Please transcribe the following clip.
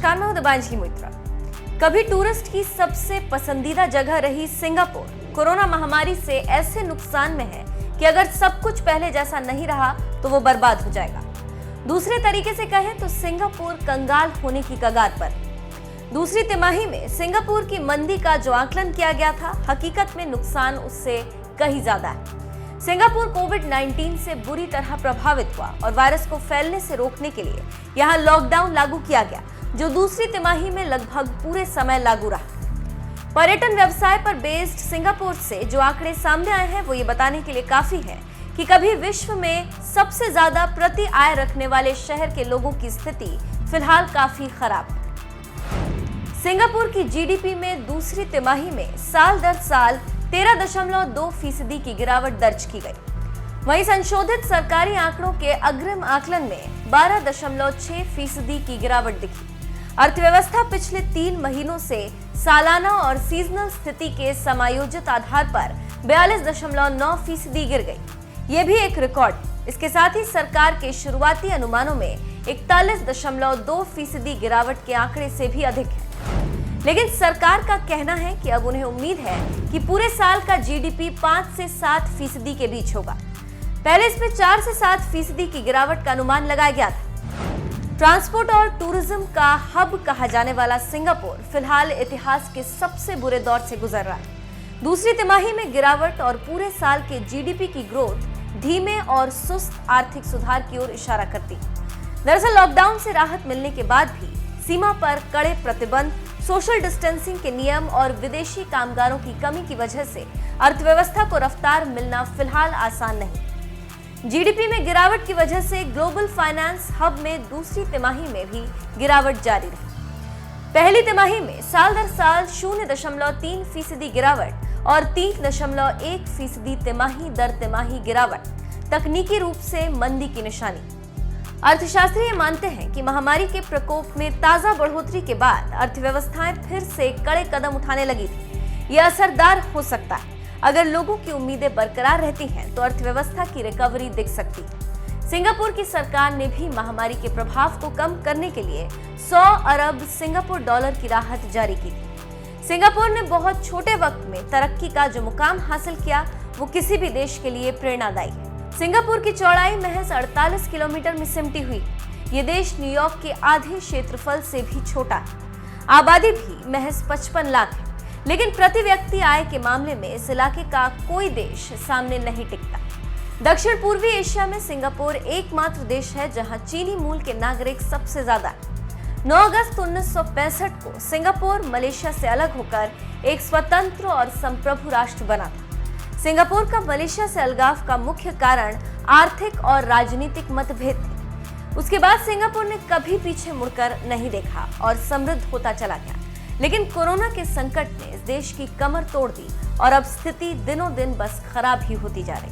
नमस्कार, मैं हूं दिबांजलि मोइत्रा। कभी टूरिस्ट की सबसे पसंदीदा जगह रही सिंगापुर कोरोना महामारी से ऐसे नुकसान में है कि अगर सब कुछ पहले जैसा नहीं रहा तो वो बर्बाद हो जाएगा। दूसरे तरीके से कहें तो सिंगापुर कंगाल होने की कगार पर। दूसरी तिमाही में सिंगापुर की मंदी का जो आकलन किया गया था, हकीकत में नुकसान उससे कहीं ज्यादा है। सिंगापुर कोविड-19 से बुरी तरह प्रभावित हुआ और वायरस को फैलने से रोकने के लिए यहां लॉकडाउन लागू किया गया, जो दूसरी तिमाही में लगभग पूरे समय लागू रहा। पर्यटन व्यवसाय पर बेस्ड सिंगापुर से जो आंकड़े सामने आए हैं वो ये बताने के लिए काफी है कि कभी विश्व में सबसे ज्यादा प्रति आय रखने वाले शहर के लोगों की स्थिति फिलहाल काफी खराब है। सिंगापुर की जीडीपी में दूसरी तिमाही में साल दर साल 13.2% की गिरावट दर्ज की गई। वहीं संशोधित सरकारी आंकड़ों के अग्रिम आकलन में 12.6% की गिरावट दिखी। अर्थव्यवस्था पिछले 3 महीनों से सालाना और सीजनल स्थिति के समायोजित आधार पर 42.9% गिर गई। ये भी एक रिकॉर्ड। इसके साथ ही सरकार के शुरुआती अनुमानों में 41.2% गिरावट के आंकड़े से भी अधिक है। लेकिन सरकार का कहना है कि अब उन्हें उम्मीद है कि पूरे साल का जीडीपी 5 से 7% के बीच होगा। पहले इसमें 4 से 7% की गिरावट का अनुमान लगाया गया था। ट्रांसपोर्ट और टूरिज्म का हब कहा जाने वाला सिंगापुर फिलहाल इतिहास के सबसे बुरे दौर से गुजर रहा है। दूसरी तिमाही में गिरावट और पूरे साल के जीडीपी की ग्रोथ धीमे और सुस्त आर्थिक सुधार की ओर इशारा करती है। दरअसल लॉकडाउन से राहत मिलने के बाद भी सीमा पर कड़े प्रतिबंध, सोशल डिस्टेंसिंग के नियम और विदेशी कामगारों की कमी की वजह से अर्थव्यवस्था को रफ्तार मिलना फिलहाल आसान नहीं। जीडीपी में गिरावट की वजह से ग्लोबल फाइनेंस हब में दूसरी तिमाही में भी गिरावट जारी रही। पहली तिमाही में साल दर साल 0.3% गिरावट और 3.1% तिमाही दर तिमाही गिरावट तकनीकी रूप से मंदी की निशानी। अर्थशास्त्री ये मानते हैं कि महामारी के प्रकोप में ताजा बढ़ोतरी के बाद अर्थव्यवस्थाएं फिर से कड़े कदम उठाने लगी थी। ये असरदार हो सकता है। अगर लोगों की उम्मीदें बरकरार रहती हैं तो अर्थव्यवस्था की रिकवरी दिख सकती है। सिंगापुर की सरकार ने भी महामारी के प्रभाव को कम करने के लिए 100 अरब सिंगापुर डॉलर की राहत जारी की थी। सिंगापुर ने बहुत छोटे वक्त में तरक्की का जो मुकाम हासिल किया वो किसी भी देश के लिए प्रेरणादायी है। सिंगापुर की चौड़ाई महज 48 किलोमीटर में सिमटी हुई। ये देश न्यूयॉर्क के आधे क्षेत्रफल से भी छोटा है। आबादी भी महज 55 लाख है, लेकिन प्रति व्यक्ति आय के मामले में इस इलाके का कोई देश सामने नहीं टिकता। दक्षिण पूर्वी एशिया में सिंगापुर एकमात्र देश है जहां चीनी मूल के नागरिक सबसे ज्यादा है। 9 अगस्त 1965 को सिंगापुर मलेशिया से अलग होकर एक स्वतंत्र और संप्रभु राष्ट्र बना था। सिंगापुर का मलेशिया से अलगाव का मुख्य कारण आर्थिक और राजनीतिक मतभेद थे। उसके बाद सिंगापुर ने कभी पीछे मुड़कर नहीं देखा और समृद्ध होता चला गया। लेकिन कोरोना के संकट ने इस देश की कमर तोड़ दी और अब स्थिति दिनों दिन बस खराब ही होती जा रही।